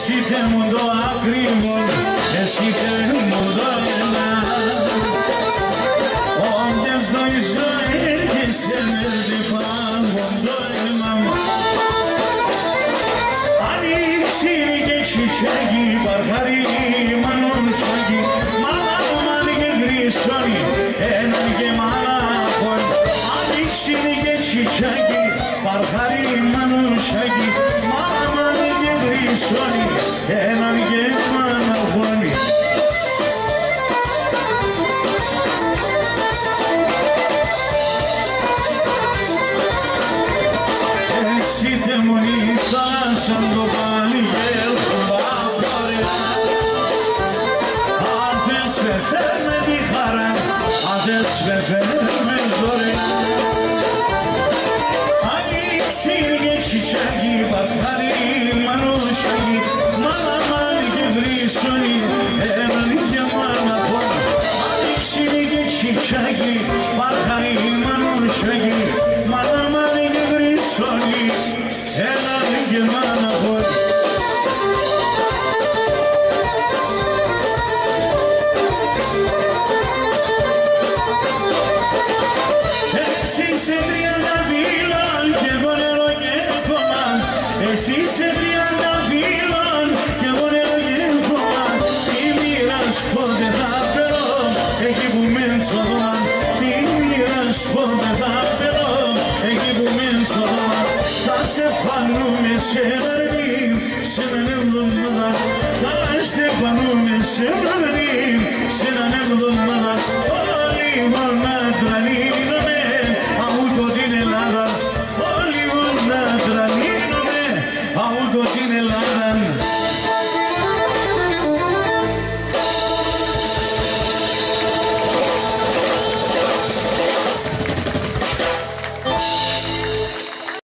Εσύ μου το άκρη μου, εσύ μου το ένα. Όντες το ζωή και σε μέρδι πάνω το ένα. Ανοίξει και τσιτσέγει, παρχαρί μανούσχαγει. Μάνα μάνι και γρυσόνι, έναν και μάναχον. Ανοίξει και τσιτσέγει, παρχαρί μανούσχαγει. Μάνα μάνι και γρυσόνι, έναν και μάναχον. Σαν το πάλι γέλχουρα πορεία. Αν θες με φέρνε τη χαρά, αν θες με φέρνε ζωρέα. Ανοίξει και τσιτσάκι, παρχαρί μανούσχαγι. Μάνα μάνι και βρίσονι, έναν και μάναχον. Ανοίξει και τσιτσάκι, παρχαρί μανούσχαγι. Μάνα μάνι και βρίσονι, έναν και μάναχον. Εσύ σε 30 βίλαν κι εγώ νερό και κόμμα. Εσύ σε 30 βίλαν κι εγώ νερό και κόμμα. Τι μοίρας πότε θα φέρω εκεί που με τσοδόμα. Τι μοίρας πότε θα φέρω εκεί που με τσοδόμα. Θα στεφανούμε σε μερνή, σε έναν εβδομάδα. Θα στεφανούμε σε μερνή, σε έναν εβδομάδα. Όλοι μόνο να τρανίναμε.